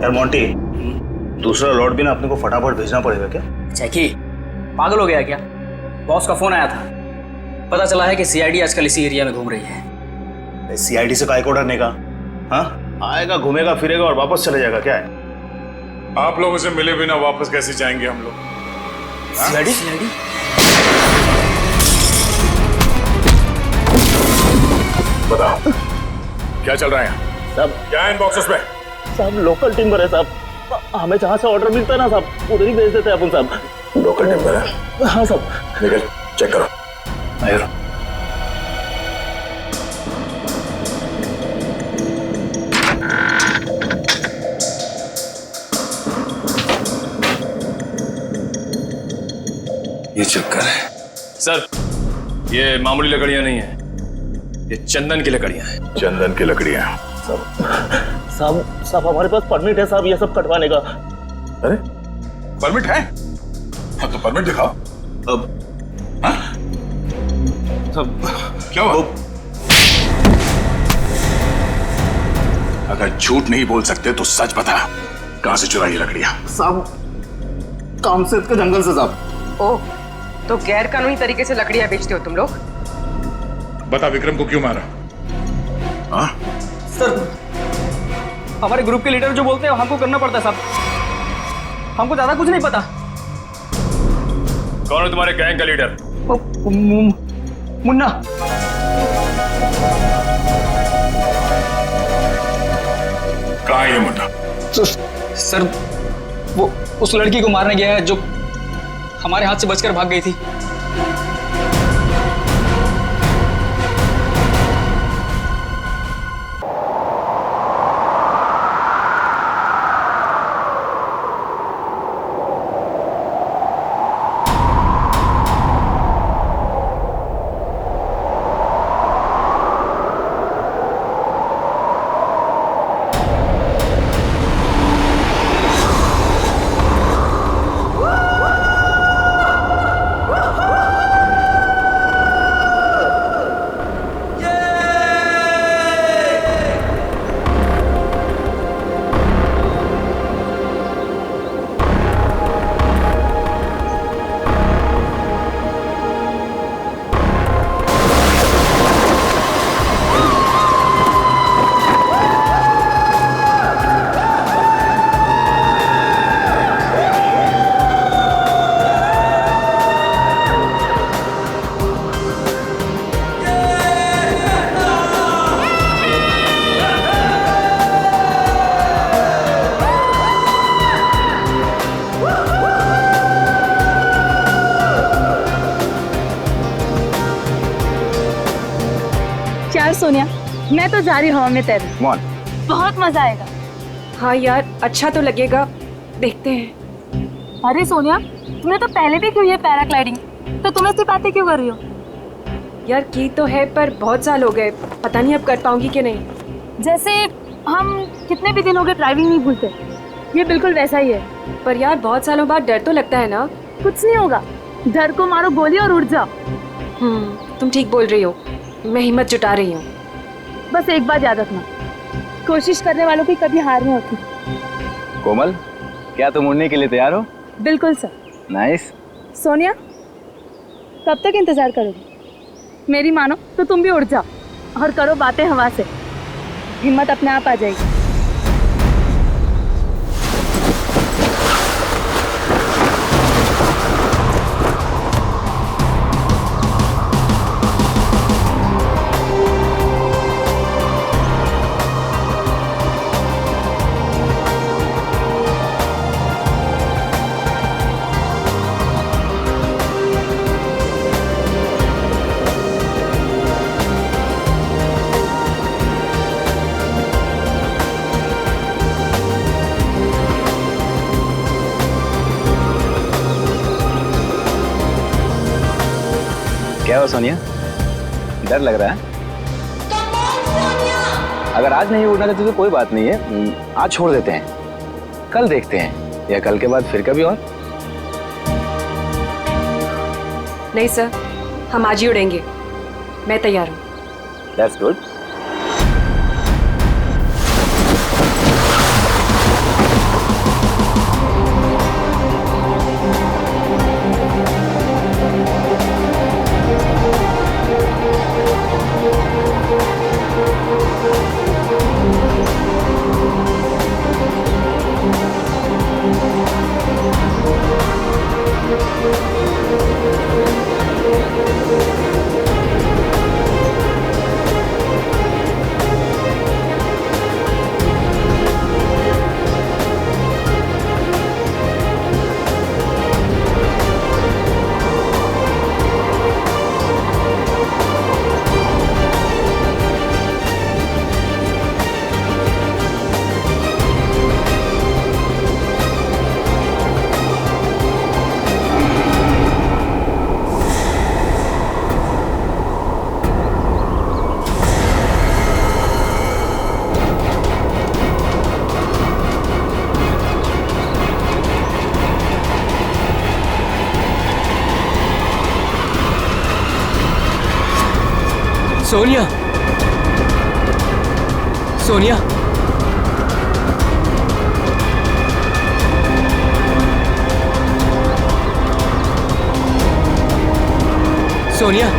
यार मोंटी, दूसरा लॉट भी ना अपने को फटाफट भेजना पड़ेगा क्या? जैकी पागल हो गया क्या? बॉस का फोन आया था, पता चला है कि सीआईडी आजकल इसी एरिया में घूम रही है। सीआईडी से काय को डरने का? हाँ, आएगा घूमेगा फिरेगा और वापस चले जाएगा, क्या है? आप लोगों से मिले बिना वापस कैसे जाएंगे हम लोग? सीआईडी? बताओ क्या चल रहा है यहाँ? सब क्या है इन बॉक्सेस में? सब लोकल टिम्बर है साहब, हमें जहाँ से ऑर्डर मिलता है ना साहब उधर ही भेज देते हैं अपन साहब। लोकल टिम्बर है? हाँ साहब। निकल चेक करो। आयो। ये चक्कर है सर, ये मामूली लकड़ियां नहीं है, ये चंदन की लकड़ियां हैं। चंदन की लकड़ियां? साहब हमारे पास परमिट है साहब ये सब कटवाने का। अरे परमिट है? हाँ तो परमिट दिखाओ। अब हाँ? सब क्या हुआ? अगर झूठ नहीं बोल सकते तो सच बता, कहां से चुराई लकड़ियां? साहब कामसेद के जंगल से साहब। ओह, तो गैर कानूनी तरीके से लकड़ियां बेचते हो तुम लोग? बता विक्रम को क्यों मारा? हाँ? सर, हमारे ग्रुप के लीडर जो बोलते हैं हमको करना पड़ता है साहब, हमको ज्यादा कुछ नहीं पता। कौन है तुम्हारे गैंग का लीडर? मुन्ना। कहाँ है ये मुन्ना? सर, वो उस लड़की को मारने गया है जो हमारे हाथ से बचकर भाग गई थी। यार सोनिया, मैं तो जा रही हवा में तैरने। बहुत मजा आएगा। हाँ यार, अच्छा तो लगेगा, देखते हैं। अरे सोनिया, तुमने तो पहले भी की है पैराग्लाइडिंग, तो तुम ऐसी बातें क्यों कर रही हो? यार की तो है पर बहुत साल हो गए, पता नहीं अब कर पाऊंगी कि नहीं। जैसे हम कितने भी दिन हो गए ड्राइविंग नहीं भूलते, ये बिल्कुल वैसा ही है। पर यार बहुत सालों बाद डर तो लगता है ना। कुछ नहीं होगा, डर को मारो गोली और उड़ जाओ। तुम ठीक बोल रही हो, मैं हिम्मत जुटा रही हूँ। बस एक बात याद रखना, कोशिश करने वालों की कभी हार नहीं होती। कोमल, क्या तुम उड़ने के लिए तैयार हो? बिल्कुल सर। नाइस। सोनिया, कब तक इंतजार करोगी? मेरी मानो तो तुम भी उड़ जाओ और करो बातें हवा से, हिम्मत अपने आप आ जाएगी। क्या हो सोनिया, डर लग रहा है? अगर आज नहीं उड़ना चाहते तो कोई बात नहीं है, आज छोड़ देते हैं, कल देखते हैं, या कल के बाद फिर कभी और। नहीं सर, हम आज ही उड़ेंगे, मैं तैयार हूँ। That's good. सोनिया, सोनिया, सोनिया,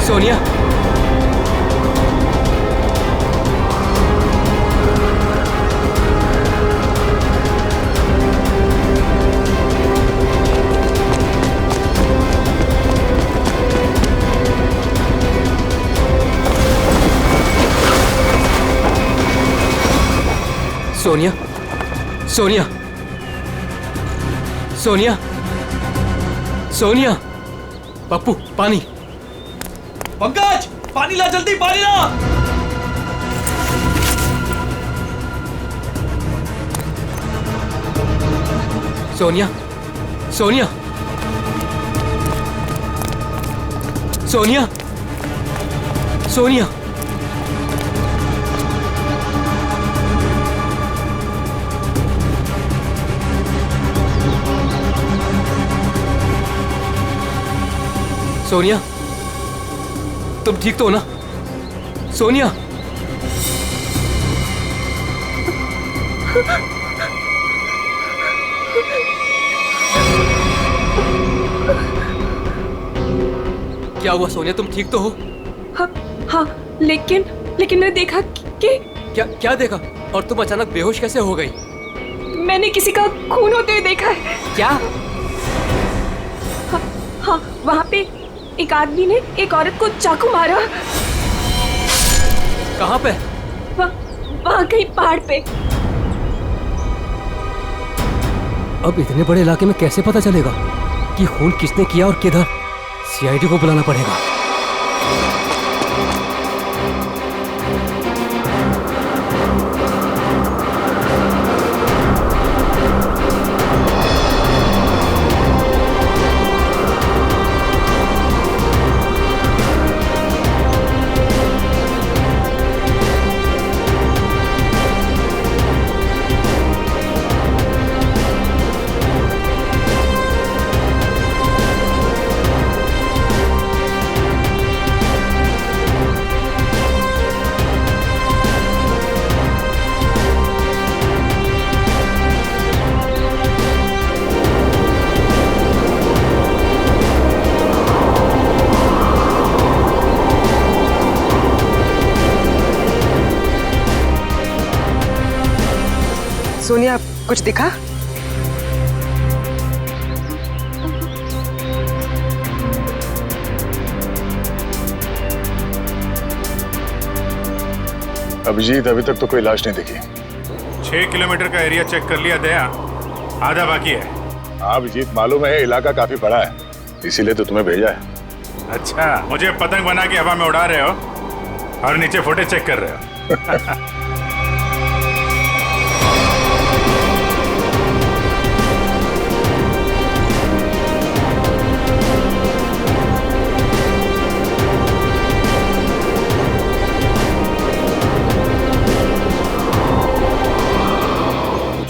सोनिया, सोनिया, सोनिया, सोनिया, सोनिया, पप्पू पानी। पंकज, पानी ला, जल्दी पानी ला। सोनिया, सोनिया, सोनिया, सोनिया, सोनिया, तुम ठीक तो हो ना? सोनिया, क्या हुआ सोनिया, तुम ठीक तो हो? हाँ हाँ, लेकिन मैंने देखा कि क्या देखा? और तुम अचानक बेहोश कैसे हो गई? मैंने किसी का खून होते हुए देखा है। क्या? हाँ, वहाँ पे एक आदमी ने एक औरत को चाकू मारा। कहाँ पे? वहाँ कहीं पहाड़ पे। अब इतने बड़े इलाके में कैसे पता चलेगा कि खून किसने किया और किधर? सीआईडी को बुलाना पड़ेगा। सोनिया, कुछ दिखा? अभिजीत, अभी तक तो कोई लाश नहीं दिखी। 6 किलोमीटर का एरिया चेक कर लिया दया, आधा बाकी है। हाँ अभिजीत, मालूम है इलाका काफी बड़ा है, इसीलिए तो तुम्हें भेजा है। अच्छा, मुझे पतंग बना के हवा में उड़ा रहे हो और नीचे फुटेज चेक कर रहे हो।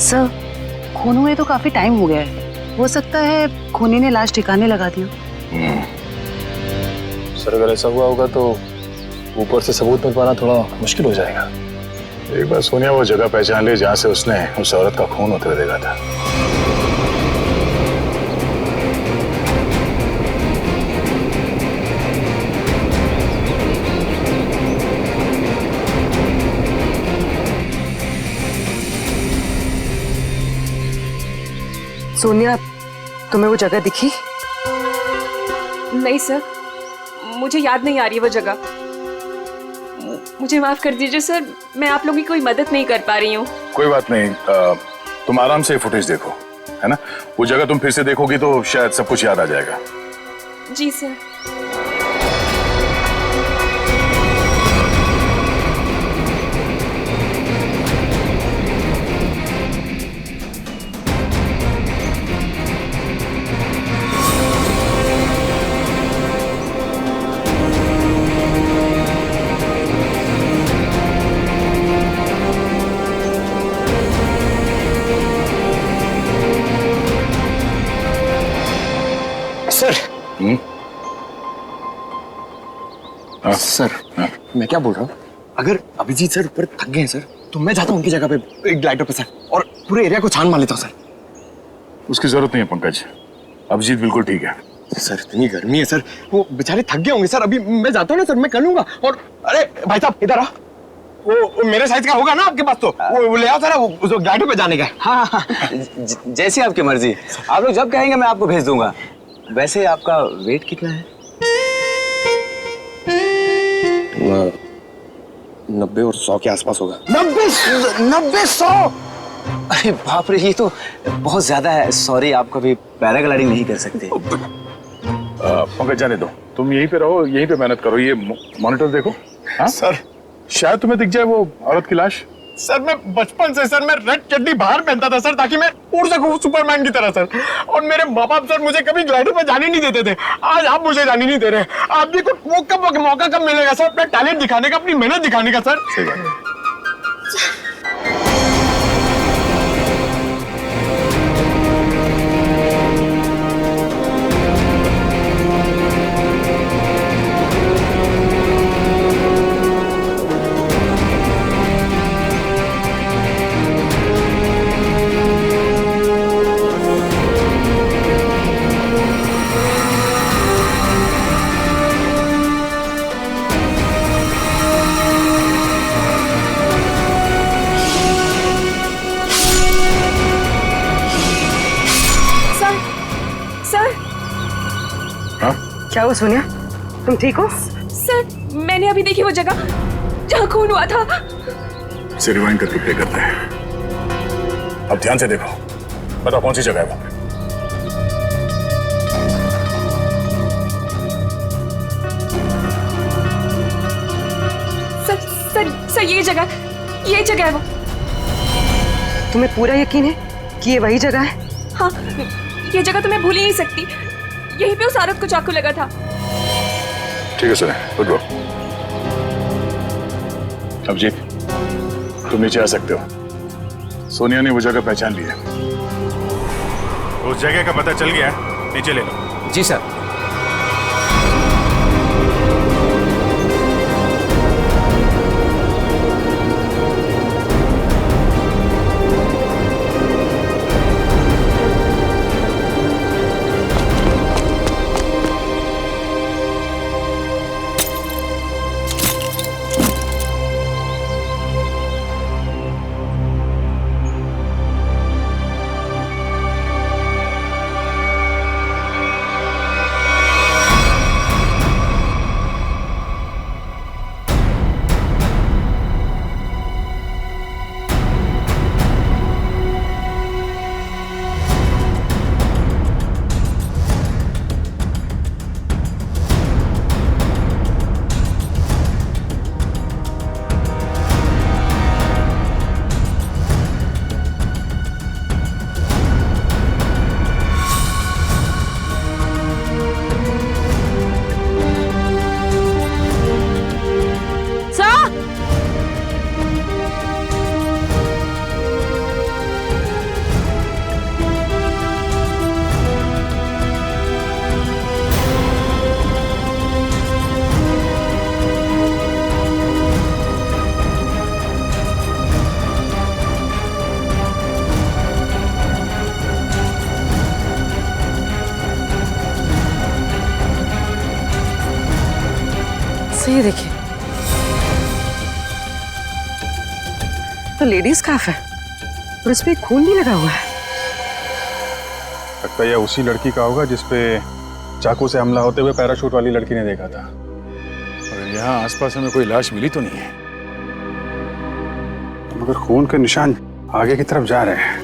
सर, खून हुए तो काफी टाइम हो गया है। हो सकता है खूनी ने लाश ठिकाने लगा दी हो। सर अगर ऐसा हुआ होगा तो ऊपर से सबूत मिल पाना थोड़ा मुश्किल हो जाएगा। एक बार सोनिया वो जगह पहचान ले जहाँ से उसने उस औरत का खून होते हुए देखा था। सोनिया, तुम्हें वो जगह दिखी? नहीं सर, मुझे याद नहीं आ रही वो जगह। मुझे माफ कर दीजिए सर, मैं आप लोगों की कोई मदद नहीं कर पा रही हूँ। कोई बात नहीं, तुम आराम से फुटेज देखो, है ना? वो जगह तुम फिर से देखोगी तो शायद सब कुछ याद आ जाएगा। जी सर। हाँ? सर हाँ? मैं क्या बोल रहा हूँ, अगर अभिजीत सर ऊपर थक गए हैं सर, तो मैं जाता हूँ उनकी जगह पे एक ग्लाइडर पे सर, और पूरे एरिया को छान मार लेता हूँ सर। उसकी जरूरत नहीं है पंकज, अभिजीत बिल्कुल ठीक है। सर इतनी गर्मी है सर, वो बेचारे थक गए होंगे सर। अभी मैं जाता हूँ ना सर, मैं कर लूंगा। और अरे भाई साहब इधर आ, वो मेरे साइज का होगा ना आपके पास, तो वो ले आओ सर, वो ग्लाइडर पे जाने का। हाँ, जैसी आपकी मर्जी, आप लोग जब कहेंगे मैं आपको भेज दूंगा। वैसे आपका वेट कितना है? 90 और 100 के आसपास होगा। 90-100? अरे बाप रे, ये तो बहुत ज्यादा है। सॉरी, आप कभी पैराग्लाइडिंग नहीं कर सकते। पंकज जाने दो, तुम यहीं पे रहो, यहीं पे मेहनत करो। ये मॉनिटर देखो। हाँ सर शायद तुम्हें दिख जाए वो औरत की लाश। सर मैं बचपन से सर मैं रेड चड्डी बाहर पहनता था सर, ताकि मैं उड़ सकूं सुपरमैन की तरह सर। और मेरे माँ बाप सर मुझे कभी ग्लाइडर पे जाने नहीं देते थे। आज आप मुझे जाने नहीं दे रहे। आप भी को मौका कब मिलेगा सर अपना टैलेंट दिखाने का, अपनी मेहनत दिखाने का सर? सही बात है। क्या हुआ सोनिया, तुम ठीक हो? सर मैंने अभी देखी वो जगह जहाँ खून हुआ था। इसे रिवाइंड करके प्ले करते हैं। अब ध्यान से देखो, बताओ कौन सी जगह है वहां पे? सर ये जगह है वो। तुम्हें पूरा यकीन है कि ये वही जगह है? हाँ, ये जगह तो मैं भूल ही नहीं सकती। यहीं पे उस औरत को चाकू लगा था। ठीक है सर, गुड गो। अभिजीत तुम नीचे आ सकते हो। सोनिया ने वो जगह पहचान ली है। उस जगह का पता चल गया, नीचे ले लो। जी सर। ये देखिए, तो लेडीज स्कार्फ है और इस पे खून भी लगा हुआ है। लगता है यह उसी लड़की का होगा जिसपे चाकू से हमला होते हुए पैराशूट वाली लड़की ने देखा था। और यहाँ आसपास हमें कोई लाश मिली तो नहीं है, मगर खून के निशान आगे की तरफ जा रहे हैं।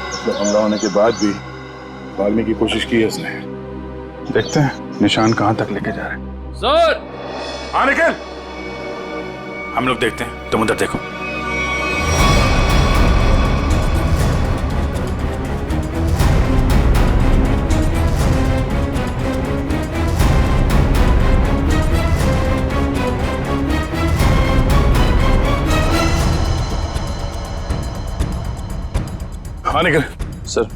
मतलब हमला होने के बाद भी भागने की कोशिश की है उसने। देखते हैं निशान कहां तक लेके जा रहे हैं। सर! हाँ निकल, हम लोग देखते हैं, तुम उधर देखो। हाँ निकल। सर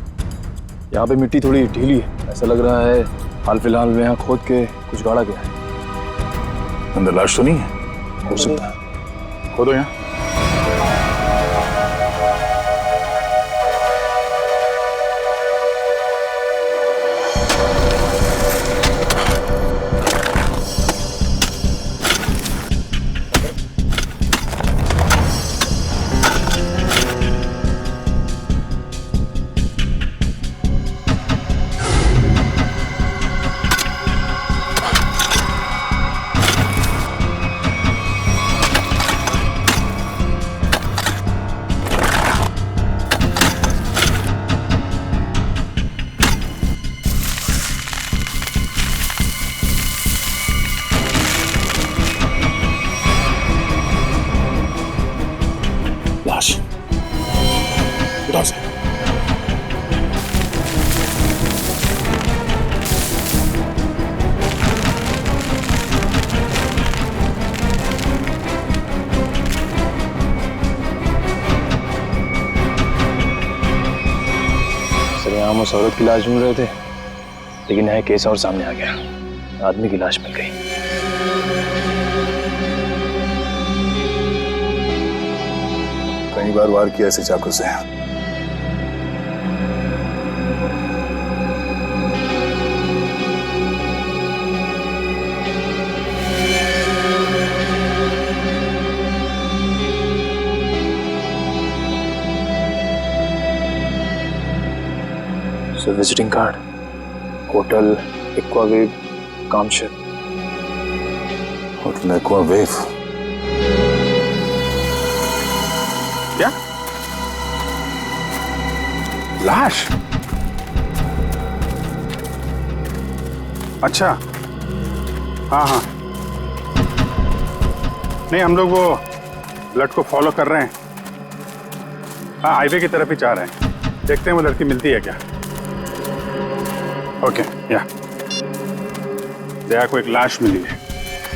यहाँ पे मिट्टी थोड़ी ढीली है, ऐसा लग रहा है हाल फिलहाल में यहाँ खोद के कुछ गाड़ा गया है। अंदर लाश तो नहीं है? हो सकता है, खोदो यहाँ। लाश उठाओ से। सर यहाँ हम उस औरत की लाश ढूंढ रहे थे, लेकिन यहाँ केस और सामने आ गया, आदमी की लाश मिल गई। कई बार वार किया ऐसे चाकू से। Sir visiting card, hotel Aquawave Kamshet. Hotel Aquawave? क्या लाश? अच्छा, हाँ हाँ, नहीं हम लोग वो ब्लड को फॉलो कर रहे हैं। हाँ, हाईवे की तरफ ही जा रहे हैं, देखते हैं वो लड़की मिलती है क्या। ओके, या दया को एक लाश मिली है,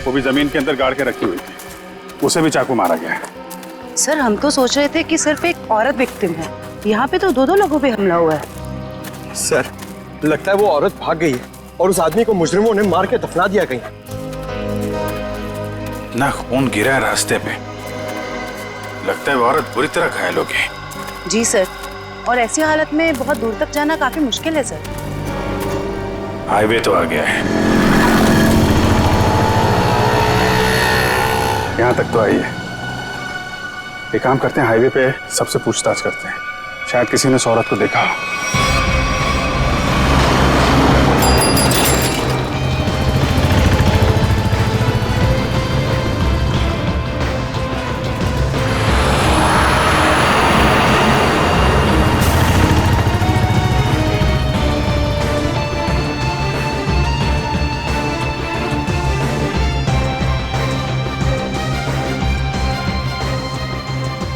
वो भी जमीन के अंदर गाड़ के रखी हुई थी, उसे भी चाकू मारा गया है। सर हम तो सोच रहे थे कि सिर्फ एक औरत विक्टिम है, यहाँ पे तो दो लोगों पे हमला हुआ है। सर लगता है वो औरत भाग गई है और उस आदमी को मुजरिमों ने मार के दफना दिया कहीं। ना खून गिरा है रास्ते पे, लगता है वो औरत बुरी तरह घायल हो गई। जी सर, और ऐसी हालत में बहुत दूर तक जाना काफी मुश्किल है सर। हाईवे तो आ गया है, यहाँ तक तो आई है। एक काम करते हैं, हाईवे पे सबसे पूछताछ करते हैं, शायद किसी ने उस औरत को देखा हो।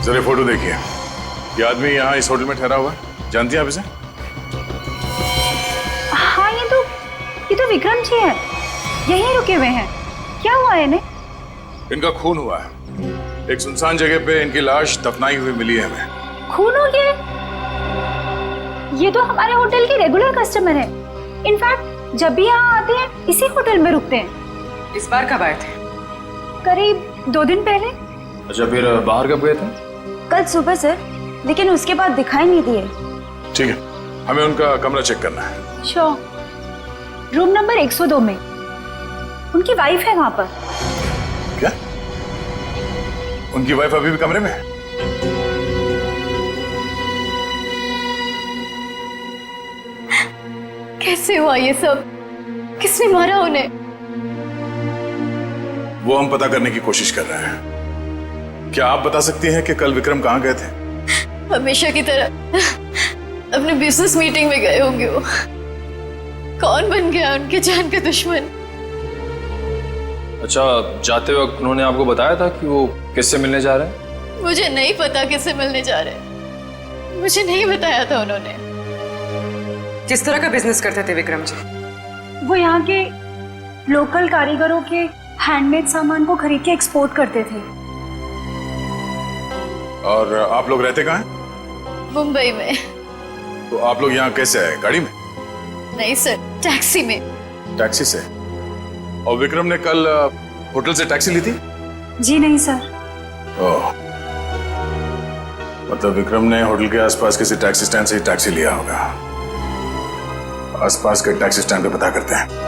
जरा फोटो देखिए, ये आदमी यहाँ इस होटल में ठहरा हुआ है, जानती हैं आप इसे? हाँ, ये तो विक्रम जी है, यहीं रुके हुए हैं। क्या हुआ है इन्हें? इनका खून हुआ है, एक सुनसान जगह पे इनकी लाश दफनाई हुई मिली है हमें। खून हो गया? ये तो हमारे होटल के रेगुलर कस्टमर है। इनफैक्ट जब भी यहाँ आते हैं इसी होटल में रुकते हैं। इस बार कब आए थे? करीब 2 दिन पहले। अच्छा, फिर बाहर कब गए थे? कल सुबह सर, लेकिन उसके बाद दिखाई नहीं दिए। ठीक है, हमें उनका कमरा चेक करना है। श्योर। रूम नंबर 102 में उनकी वाइफ है वहां पर। क्या? उनकी वाइफ अभी भी कमरे में है? कैसे हुआ ये सब? किसने मारा उन्हें? वो हम पता करने की कोशिश कर रहे हैं। क्या आप बता सकती हैं कि कल विक्रम कहाँ गए थे? हमेशा की तरह अपने बिजनेस मीटिंग में गए होंगे वो। कौन बन गया उनके जान का दुश्मन? अच्छा, जाते वक्त उन्होंने आपको बताया था कि वो किससे मिलने जा रहे हैं? मुझे नहीं पता किससे मिलने जा रहे हैं, मुझे नहीं बताया था उन्होंने। किस तरह का बिजनेस करते थे विक्रम जी? वो यहाँ के लोकल कारीगरों के हैंडमेड सामान को खरीद के एक्सपोर्ट करते थे। और आप लोग रहते कहाँ हैं? मुंबई में। तो आप लोग यहाँ कैसे आए? गाड़ी में? नहीं सर, टैक्सी में। टैक्सी से? और विक्रम ने कल होटल से टैक्सी ली थी? जी नहीं सर। ओह, मतलब विक्रम ने होटल के आसपास किसी टैक्सी स्टैंड से ही टैक्सी लिया होगा। आसपास के टैक्सी स्टैंड पे पता करते हैं।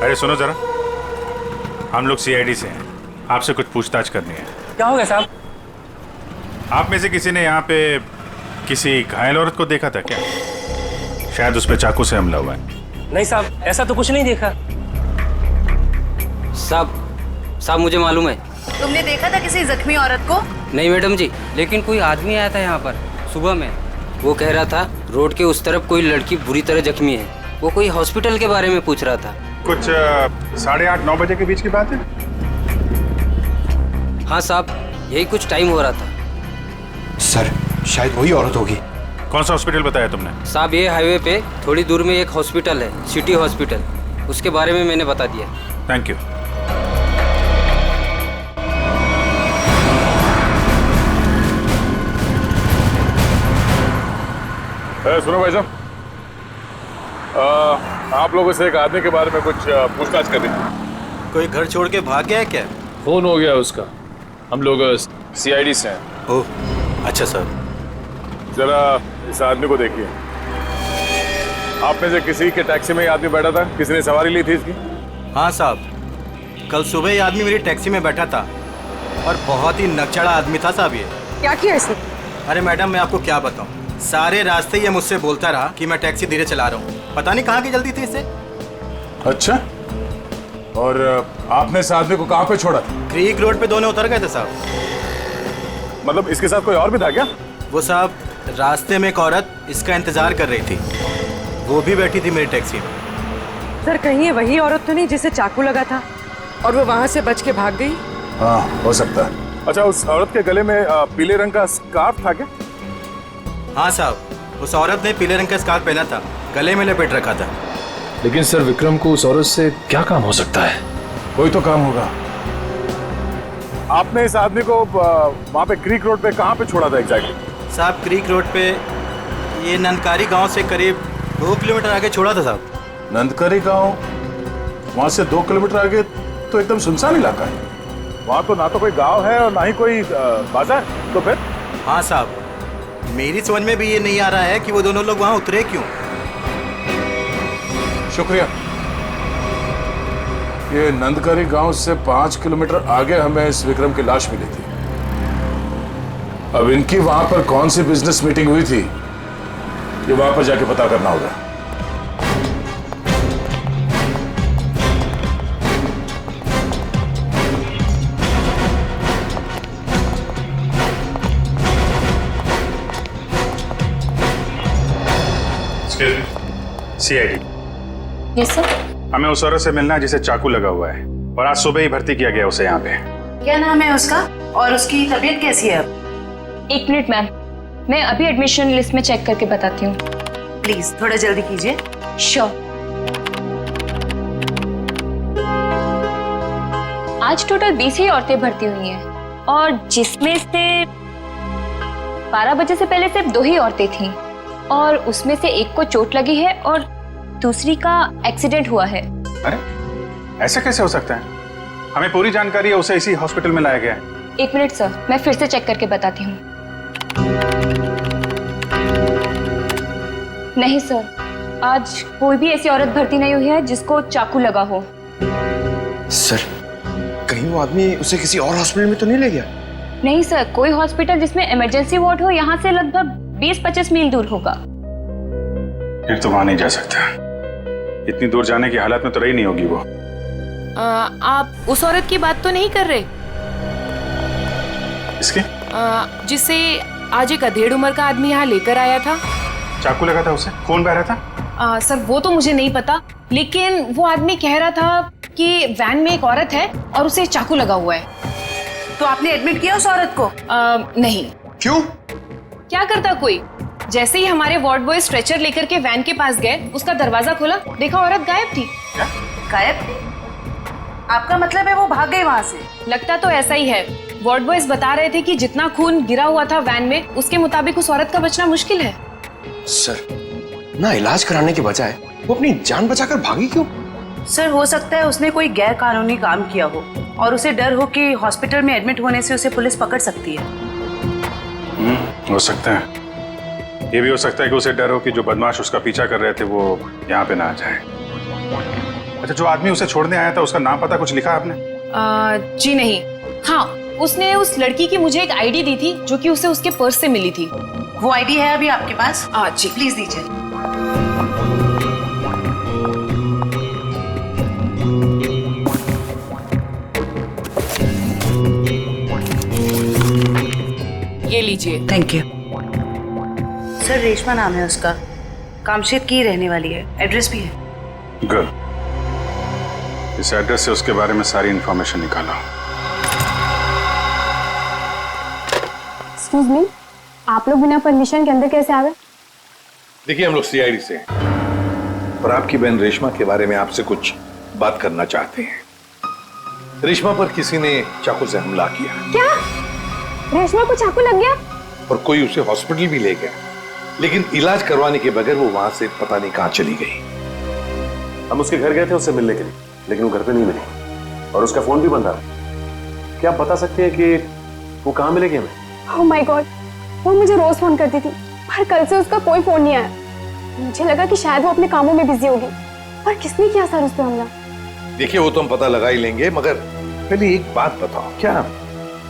अरे सुनो जरा, हम लोग सीआईडी से हैं, आपसे कुछ पूछताछ करनी है। क्या हो गया साहब? आप में से किसी ने यहाँ पे किसी घायल औरत को देखा था क्या? शायद उस पर चाकू से हमला हुआ है। नहीं साहब, ऐसा तो कुछ नहीं देखा। साहब मुझे मालूम है। तुमने देखा था किसी जख्मी औरत को? नहीं मैडम जी, लेकिन कोई आदमी आया था यहाँ पर सुबह में। वो कह रहा था रोड के उस तरफ कोई लड़की बुरी तरह जख्मी है। वो कोई हॉस्पिटल के बारे में पूछ रहा था। कुछ 8:30-9 बजे के बीच की बात है। हाँ साहब, यही कुछ टाइम हो रहा था। सर शायद वही औरत होगी। कौन सा हॉस्पिटल बताया तुमने? साहब ये हाईवे पे थोड़ी दूर में एक हॉस्पिटल है, सिटी हॉस्पिटल, उसके बारे में मैंने बता दिया। Thank you. सुनो भाई साहब, आप लोगों से एक आदमी के बारे में कुछ पूछताछ करनी है। कोई घर छोड़ के भाग गया है क्या? फोन हो गया उसका। हम लोग सीआईडी से हैं। ओह अच्छा सर। जरा इस आदमी को देखिए। आप में से किसी के टैक्सी में ये आदमी बैठा था? किसी ने सवारी ली थी इसकी? हाँ साहब, कल सुबह ये आदमी मेरी टैक्सी में बैठा था और बहुत ही नकचड़ा आदमी था साहब ये। क्या किया इसने? अरे मैडम मैं आपको क्या बताऊं, सारे रास्ते ये मुझसे बोलता रहा कि मैं टैक्सी धीरे चला रहा हूँ। पता नहीं कहाँ की जल्दी थी इसे। अच्छा, और आपने इस आदमी को कहाँ पे छोड़ा था? क्रीक रोड पे दोनों उतर गए थे साहब। मतलब इसके साथ कोई और भी था क्या? वो साहब रास्ते में एक औरत इसका इंतजार कर रही थी, वो भी बैठी थी मेरी टैक्सी में। सर कहीं ये वही औरत तो नहीं जिसे चाकू लगा था और वो वहाँ से बच के भाग गई? हाँ हो सकता है। अच्छा, उस औरत के गले में पीले रंग का स्कार्फ था क्या? हाँ साहब, उस औरत ने पीले रंग का स्कार्फ पहना था, गले में लपेट रखा था। लेकिन सर विक्रम को उस औरत से क्या काम हो सकता है? कोई तो काम होगा। आपने इस आदमी को वहाँ पे क्रीक रोड पे कहाँ पे छोड़ा था एग्जैक्टली? साहब क्रीक रोड पे ये नंदकारी गांव से करीब 2 किलोमीटर आगे छोड़ा था साहब। नंदकारी गांव? वहाँ से 2 किलोमीटर आगे तो एकदम सुनसान इलाका है। वहाँ तो ना तो कोई गांव है और ना ही कोई बाजार। तो फिर? हाँ साहब, मेरी समझ में भी ये नहीं आ रहा है कि वो दोनों लोग वहाँ उतरे क्यों। शुक्रिया। ये नंदकारी गांव से 5 किलोमीटर आगे हमें इस विक्रम की लाश मिली थी। अब इनकी वहां पर कौन सी बिजनेस मीटिंग हुई थी, ये वहां पर जाके पता करना होगा। सीआईडी। Yes sir. हमें उस औरत से मिलना है जिसे चाकू लगा हुआ है और आज सुबह ही भर्ती किया गया उसे यहाँ पे। क्या नाम है उसका और उसकी तबीयत कैसी है अब? 1 मिनट मैम, मैं अभी एडमिशन लिस्ट में चेक करके बताती हूँ। प्लीज थोड़ा जल्दी कीजिए। श्योर। आज टोटल 20 ही औरतें भर्ती हुई हैं और जिसमें से 12 बजे से पहले सिर्फ 2 ही औरतें थीं और उसमें से एक को चोट लगी है और दूसरी का एक्सीडेंट हुआ है। अरे ऐसा कैसे हो सकता है? हमें पूरी जानकारी है, उसे इसी हॉस्पिटल में लाया गया है। 1 मिनट सर, मैं फिर से चेक करके बताती हूँ। नहीं सर, आज कोई भी ऐसी औरत भर्ती नहीं हुई है जिसको चाकू लगा हो। सर कहीं वो आदमी उसे किसी और हॉस्पिटल में तो नहीं ले गया? नहीं सर, कोई हॉस्पिटल जिसमें इमरजेंसी वार्ड हो यहाँ से लगभग 20-25 मील दूर होगा। फिर तो वहां नहीं जा सकता। इतनी दूर जाने की हालत में तो रही नहीं होगी वो। आप उस औरत की बात तो नहीं कर रहे इसके? जिसे आज एक अधेड़ उम्र का आदमी यहाँ लेकर आया था? चाकू लगा था उसे? खून बह रहा था? सर वो तो मुझे नहीं पता, लेकिन वो आदमी कह रहा था कि वैन में एक औरत है और उसे चाकू लगा हुआ है। तो आपने एडमिट किया उस औरत को? नहीं। क्यों? क्या करता कोई, जैसे ही हमारे वार्ड बॉय स्ट्रेचर लेकर के वैन के पास गए, उसका दरवाजा खोला, देखा औरत गायब थी। क्या? गायब? आपका मतलब है वो भाग गई वहाँ से? लगता तो ऐसा ही है। वार्ड बॉयज बता रहे थे कि जितना खून गिरा हुआ था वैन में, उसके मुताबिक उस औरत का बचना मुश्किल है। सर, ना इलाज कराने के बजाय वो अपनी जान बचाकर भागी क्यों? सर, हो सकता है उसने कोई गैर कानूनी काम किया हो और उसे डर हो कि हॉस्पिटल में एडमिट होने से उसे पुलिस पकड़ सकती है। हो सकता है। ये भी हो सकता है कि उसे डर हो कि जो बदमाश उसका पीछा कर रहे थे वो यहाँ पे ना आ जाए। अच्छा, जो आदमी उसे छोड़ने आया था उसका नाम पता कुछ लिखा आपने? जी नहीं। हाँ, उसने उस लड़की की मुझे एक आईडी दी थी जो कि उसे उसके पर्स से मिली थी। वो आईडी है अभी आपके पास? जी प्लीज दीजिए। ये लीजिए। Thank you. सर, रेशमा नाम है उसका, कामशेद की रहने वाली है, एड्रेस भी है। गुड। इस एड्रेस से उसके बारे में सारी इंफॉर्मेशन निकाला। एक्सक्यूज मी, आप लोग बिना परमिशन के अंदर कैसे आ गए? देखिए, हम लोग सीआईडी से हैं और आपकी बहन रेशमा के बारे में आपसे कुछ बात करना चाहते हैं। रेशमा पर किसी ने चाकू से हमला किया। क्या? रेशमा को चाकू लग गया? और कोई उसे हॉस्पिटल भी ले गया, लेकिन इलाज करवाने के बगैर वो वहां से पता नहीं कहां चली गई। हम उसके घर गए थे उससे मिलने के लिए, लेकिन वो घर पे नहीं मिली और उसका फोन भी बंद था। क्या आप बता सकते हैं कि वो कहाँ मिलेगी हमें? ओह माय गॉड, वो मुझे रोज फोन करती थी, पर कल से उसका कोई फोन नहीं आया। मुझे लगा कि शायद वो अपने कामों में बिजी होगी। पर किसने किया सर उस पे हमला? देखिए, वो तो हम पता लगा ही लेंगे, मगर पहले एक बात बताओ, क्या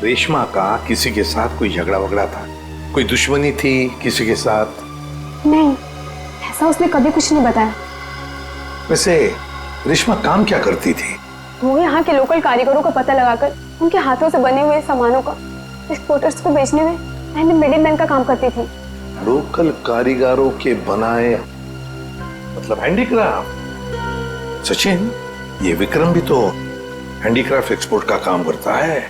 रेशमा का किसी के साथ कोई झगड़ा वगड़ा था? कोई दुश्मनी थी किसी के साथ? नहीं, ऐसा उसने कभी कुछ नहीं बताया। वैसे रेशमा काम क्या करती थी? वो यहाँ के लोकल कारीगरों का पता लगाकर उनके हाथों से बने हुए सामानों का एक्सपोर्टर्स को बेचने में एंड मिडिलमैन का काम करती थी। लोकल कारीगरों के बनाए, मतलब हैंडीक्राफ्ट। सचिन, ये विक्रम भी तो हैंडीक्राफ्ट एक्सपोर्ट का काम करता है,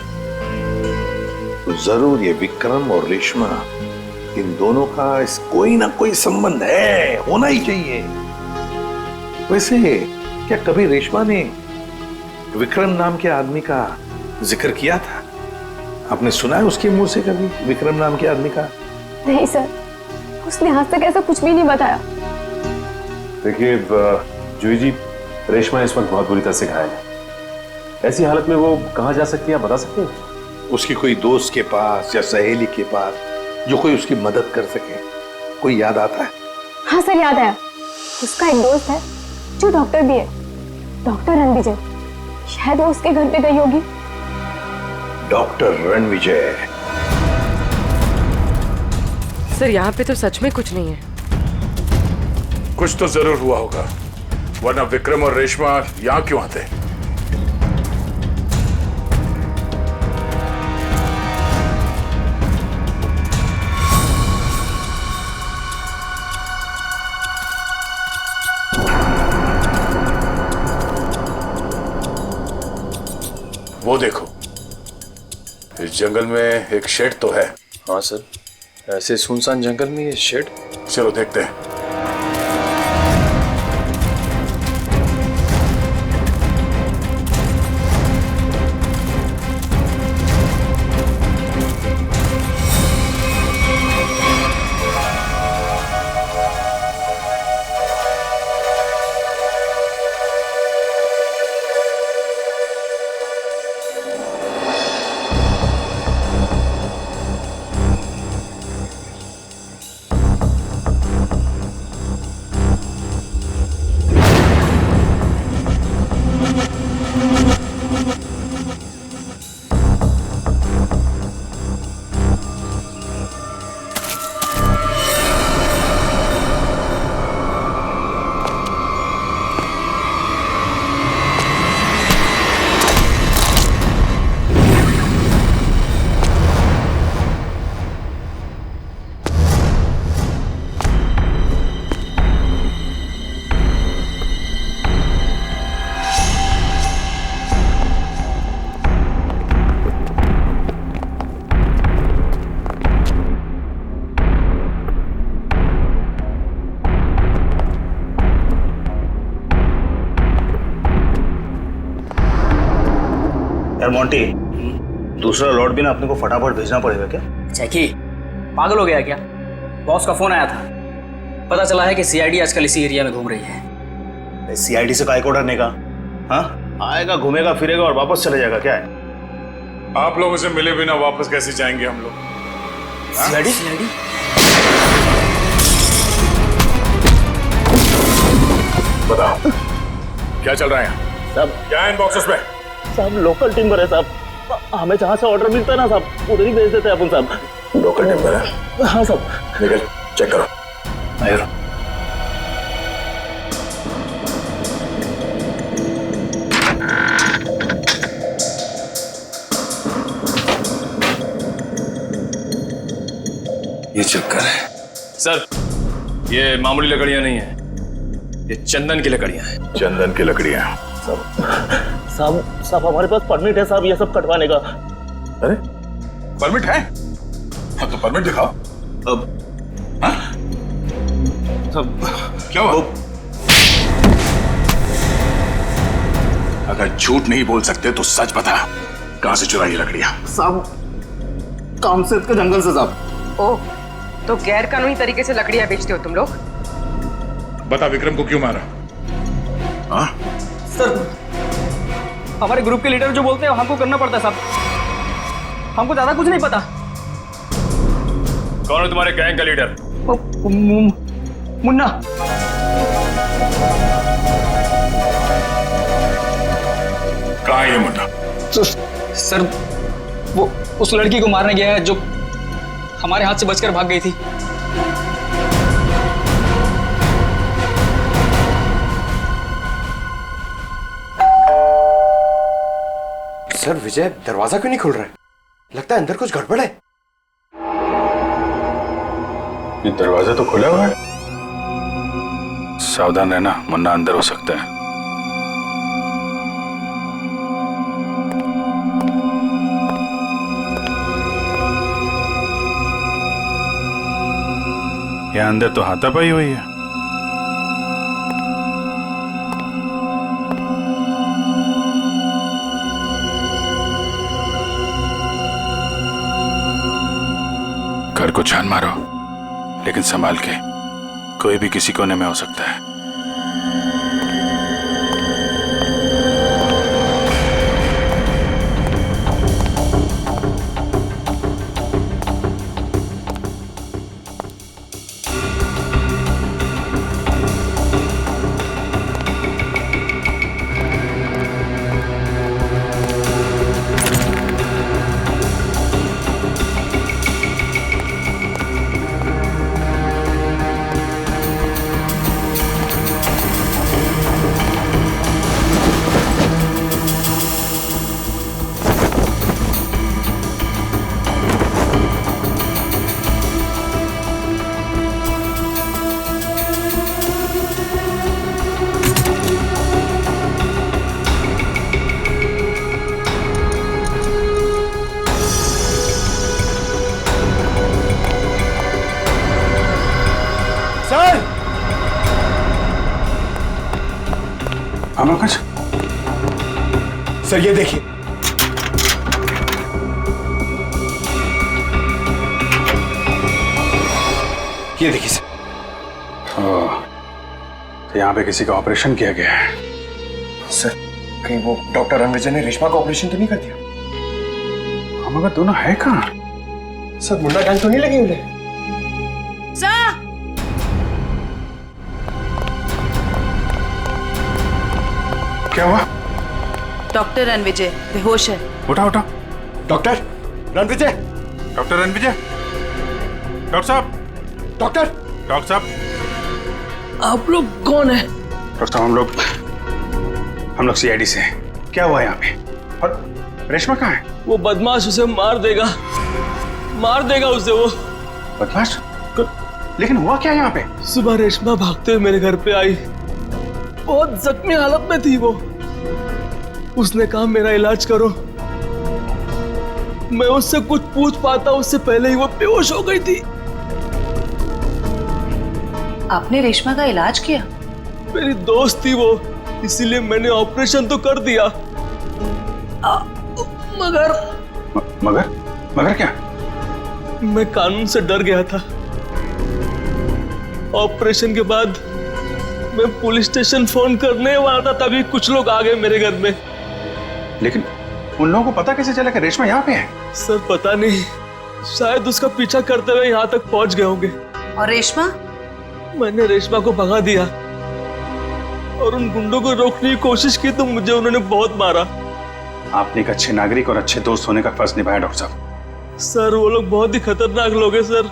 तो जरूर ये विक्रम और रेशमा, इन दोनों का कोई ना कोई संबंध है, होना ही चाहिए। वैसे क्या कभी रेशमा ने विक्रम नाम के आदमी का जिक्र किया था? आपने सुना है उसके मुंह से कभी विक्रम नाम के आदमी का? नहीं सर, उसने आज तक ऐसा कुछ भी नहीं बताया। देखिए जूही जी, रेशमा इस वक्त बहुत बुरी तरह से घायल है। ऐसी हालत में वो कहाँ जा सकती है, आप बता सकते हैं? उसकी कोई दोस्त के पास या सहेली के पास जो कोई उसकी मदद कर सके, कोई याद आता है? हाँ सर, याद आया। उसका एक दोस्त है जो डॉक्टर भी है, डॉक्टर रणविजय। शायद वो उसके घर पे गई होगी। डॉक्टर रणविजय? सर, यहाँ पे तो सच में कुछ नहीं है। कुछ तो जरूर हुआ होगा, वरना विक्रम और रेशमा यहाँ क्यों आते? वो देखो, इस जंगल में एक शेड तो है। हाँ सर, ऐसे सुनसान जंगल में ये शेड? चलो देखते हैं। यार मोंटी, दूसरा लॉट भी ना अपने को फटाफट भेजना पड़ेगा क्या? जैकी पागल हो गया क्या? बॉस का फोन आया था, पता चला है कि सीआईडी आजकल इसी एरिया में घूम रही है। सीआईडी से काय को डरने का? हाँ, आएगा घूमेगा फिरेगा और वापस चले जाएगा, क्या है? आप लोगों से मिले बिना वापस कैसे जाएंगे हम लोग? सीआईडी? बताओ क्या चल रहा है यहाँ? सब क्या है इन बॉक्सेस में? सब लोकल टिम्बर है साहब, हमें जहाँ से ऑर्डर मिलता है ना साहब उधर ही भेज देते हैं अपन साहब। लोकल टिम्बर है? हाँ साहब। निकल चेक करो। आयो। ये चक्कर है सर, ये मामूली लकड़ियां नहीं है, ये चंदन की लकड़ियां हैं। चंदन की लकड़ियां? साहब हमारे पास परमिट है साहब ये सब कटवाने का। अरे परमिट है? हाँ तो परमिट दिखाओ। अब हाँ? सब क्या हुआ? अगर झूठ नहीं बोल सकते तो सच बता, कहां से चुराई लकड़ियां? साहब कामसेद के जंगल से साहब। ओह, तो गैर कानूनी तरीके से लकड़ियां बेचते हो तुम लोग? बता विक्रम को क्यों मारा? हाँ? सर, हमारे ग्रुप के लीडर जो बोलते हैं हमको करना पड़ता है साहब, हमको ज्यादा कुछ नहीं पता। कौन है तुम्हारे गैंग का लीडर? मुन्ना। कहाँ है ये मुन्ना? सर, वो उस लड़की को मारने गया है जो हमारे हाथ से बचकर भाग गई थी। सर विजय दरवाजा क्यों नहीं खुल रहा है? लगता है अंदर कुछ गड़बड़ है। ये दरवाजा तो खुला हुआ है। सावधान रहना, मुन्ना अंदर हो सकता है। यहाँ अंदर तो हाथापाई हुई है। घर को छान मारो, लेकिन संभाल के, कोई भी किसी कोने में हो सकता है। कुछ सर ये देखिए, ये देखिए सर। तो यहाँ पे किसी का ऑपरेशन किया गया है। सर कहीं वो डॉक्टर रणविजय ने रेशमा का ऑपरेशन तो नहीं कर दिया? हम अगर दोनों है कहाँ? सर मुन्ना गैंग तो नहीं लगी उन्हें? क्या हुआ? डॉक्टर रणविजय बेहोश है। उठा उठा। Doctor Ranvijay, doctor Ranvijay, doctor साहब, डॉक्टर साहब, आप लोग कौन है? डॉक्टर साहब हम लोग सीआईडी से हैं। क्या हुआ यहाँ पे? और रेशमा कहाँ है? वो बदमाश उसे मार देगा उसे वो। बदमाश? लेकिन हुआ क्या यहाँ पे? सुबह रेशमा भागते हुए मेरे घर पे आई, बहुत जख्मी हालत में थी वो। उसने कहा मेरा इलाज करो। मैं उससे कुछ पूछ पाता उससे पहले ही वो बेहोश हो गई थी। आपने रेशमा का इलाज किया? मेरी दोस्त थी वो, इसीलिए मैंने ऑपरेशन तो कर दिया। मगर मगर मगर क्या? मैं कानून से डर गया था। ऑपरेशन के बाद मैं पुलिस स्टेशन फोन करने वाला था, तभी कुछ लोग आ गए मेरे घर में। लेकिन उन लोगों को पता कैसे चला कि रेशमा यहाँ पे है? सर पता नहीं, शायद उसका पीछा करते हुए यहाँ तक पहुंच गए होंगे। और रेशमा? मैंने रेशमा को भगा दिया और उन गुंडों को रोकने की कोशिश की तो मुझे उन्होंने बहुत मारा। आपने एक अच्छे नागरिक और अच्छे दोस्त होने का फर्ज निभाया डॉक्टर साहब। सर वो लोग बहुत ही खतरनाक लोग हैं सर।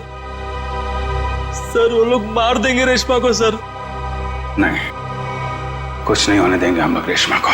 सर वो लोग मार देंगे रेशमा को सर। नहीं, कुछ नहीं होने देंगे हम लोग रेशमा को।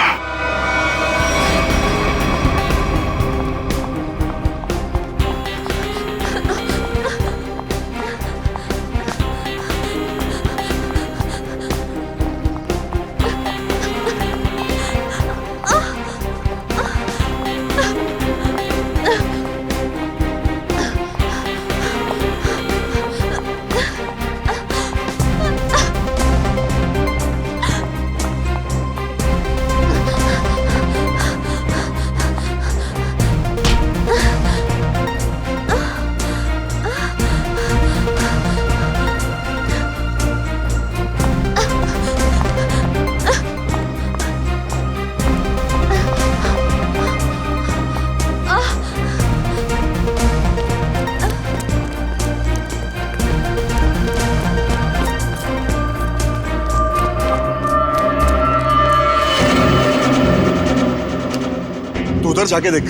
उधर जाके देख।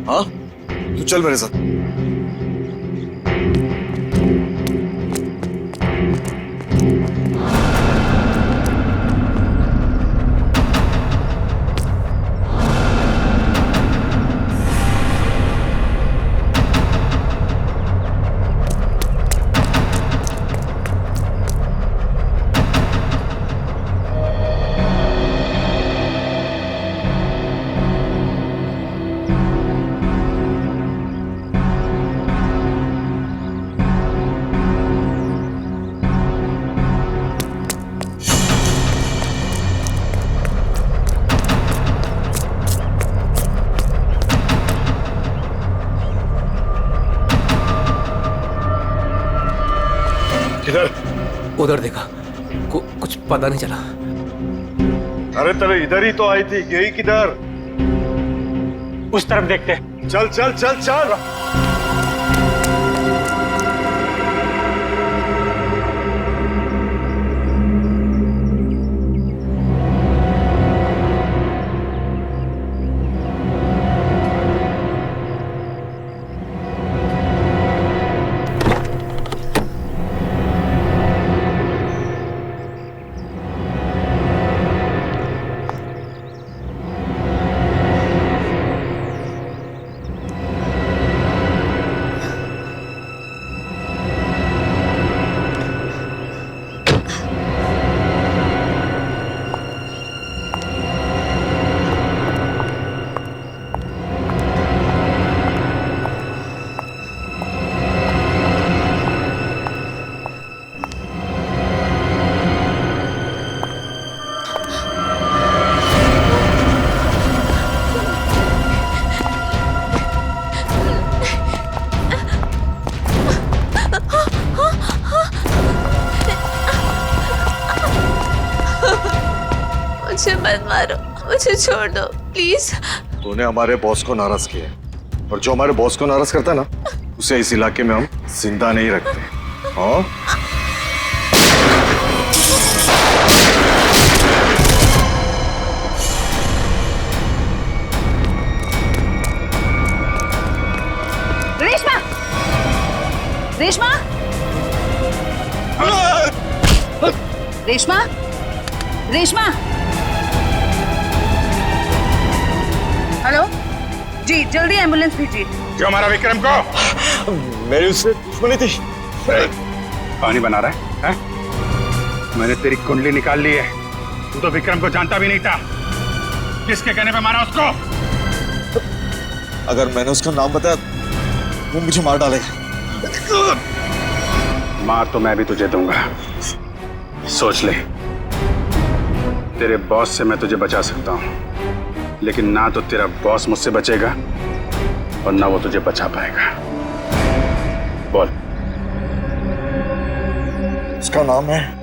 हाँ, तू चल मेरे साथ। उधर देखा, कुछ पता नहीं चला। अरे तेरे इधर ही तो आई थी, गई किधर? उस तरफ देखते। चल चल चल चल। मुझे मत मारो, मुझे छोड़ दो प्लीज। तूने हमारे बॉस को नाराज किया है, और जो हमारे बॉस को नाराज करता है ना, उसे इस इलाके में हम जिंदा नहीं रखते। हाँ? रेशमा! रेशमा! रेशमा! रेशमा! हेलो जी, जल्दी एम्बुलेंस भेजिए। क्यों हमारा विक्रम को? मेरी उससे दुश्मनी थी। पानी बना रहा है, हैं? मैंने तेरी कुंडली निकाल ली है। तू तो विक्रम को जानता भी नहीं था। किसके कहने पे मारा उसको? अगर मैंने उसका नाम बताया वो मुझे मार डालेगा। मार तो मैं भी तुझे दूंगा, सोच ले। तेरे बॉस से मैं तुझे बचा सकता हूं, लेकिन ना तो तेरा बॉस मुझसे बचेगा और ना वो तुझे बचा पाएगा। बोल। उसका नाम है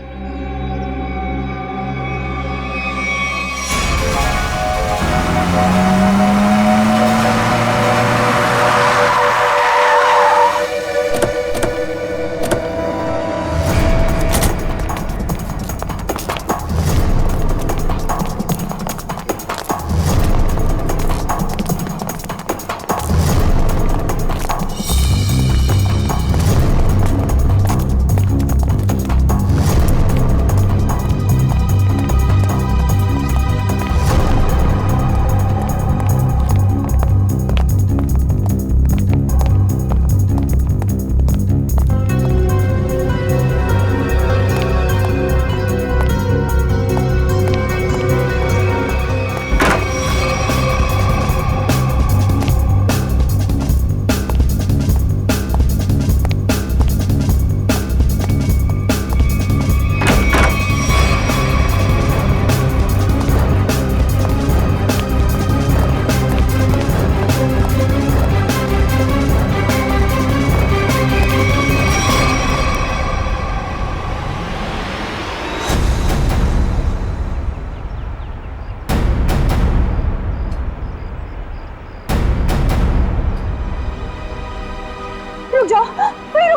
रुक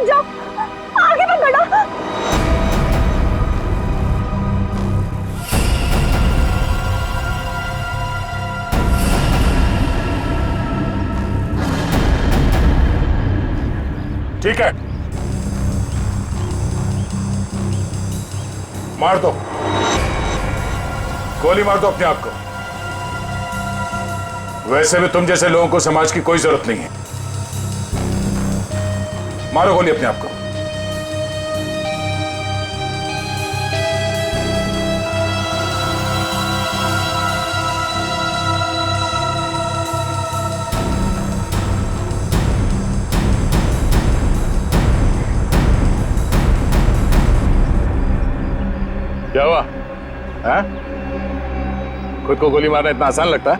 जाओ, आगे मत बढ़ो। ठीक है, मार दो, गोली मार दो अपने आप को। वैसे भी तुम जैसे लोगों को समाज की कोई जरूरत नहीं है। मारो गोली अपने आप को। क्या हुआ? हैं? खुद को गोली मारना इतना आसान लगता है?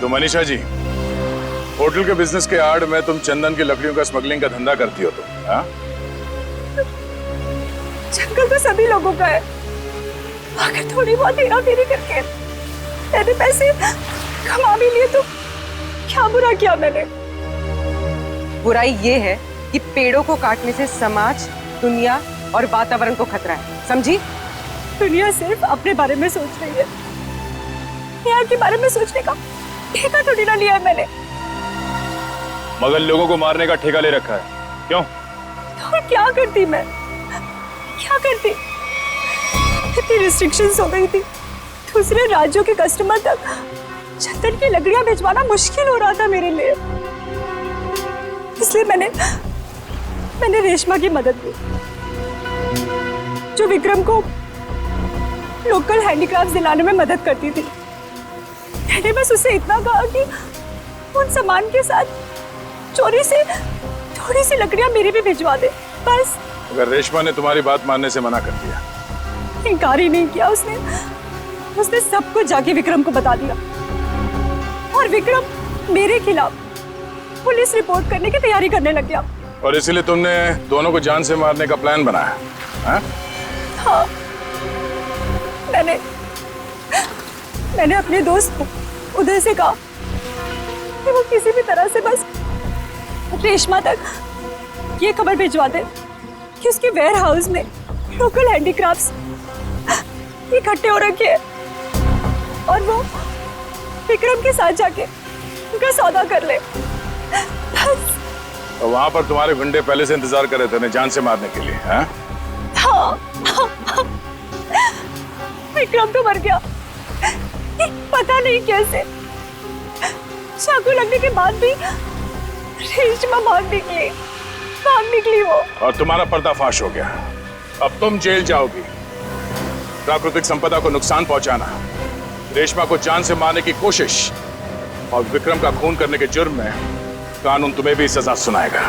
तो मनीषा जी, होटल के बिजनेस के आड़ में तुम चंदन की लकड़ियों का स्मगलिंग का धंधा करती हो तुम, हाँ? जंगल तो सभी लोगों का है। अगर थोड़ी बहुत हेरा फेरी करके मैंने पैसे कमा भी लिए तो क्या बुरा किया मैंने? बुराई ये है कि पेड़ों को काटने से समाज, दुनिया और वातावरण को खतरा है, समझी? दुनिया सिर्फ अपने बारे में सोच रही है, यहाँ के बारे में सोचने का ठेका थोड़ी ना लिया है मैंने। मगर लोगों को मारने का ठेका ले रखा है, क्यों? तो क्या करती मैं? क्या करती? इतनी रिस्ट्रिक्शंस हो गई थी, दूसरे राज्यों के कस्टमर तक चंदन की लकड़ियां भिजवाना मुश्किल हो रहा था मेरे लिए। इसलिए मैंने रेशमा की मदद ली, जो विक्रम को लोकल हैंडीक्राफ्ट दिलाने में मदद करती थी। मैंने बस उससे इतना कहा कि उन सामान के साथ चोरी से थोड़ी सी लकड़ियां मेरी भी भिजवा दे, बस। अगर रेशमा ने तुम्हारी बात मानने से मना कर दिया? इनकार ही नहीं किया उसने सब कुछ जाके विक्रम को बता दिया और विक्रम मेरे खिलाफ पुलिस रिपोर्ट करने की तैयारी करने लग गया। और इसीलिए तुमने दोनों को जान से मारने का प्लान बनाया, हाँ? हाँ, मैंने अपने दोस्त उदय से कहा कि वो किसी भी तरह से बस रेशमा तक ये खबर भिजवा दे कि उसके वेयर हाउस में लोकल हैंडीक्राफ्ट्स इकट्ठे हो रखे हैं और वो विक्रम के साथ जाके उनका सौदा कर ले, बस। तो वहां पर तुम्हारे गुंडे पहले से इंतजार कर रहे थे उन्हें जान से मारने के लिए, हाँ? हाँ। विक्रम तो मर गया, पता नहीं कैसे। चाकू लगने के बाद भी रेशमा भाग निकली वो। और तुम्हारा पर्दाफाश हो गया। अब तुम जेल जाओगी। प्राकृतिक संपदा को नुकसान पहुंचाना, रेशमा को जान से मारने की कोशिश और विक्रम का खून करने के जुर्म में कानून तुम्हें भी सजा सुनाएगा।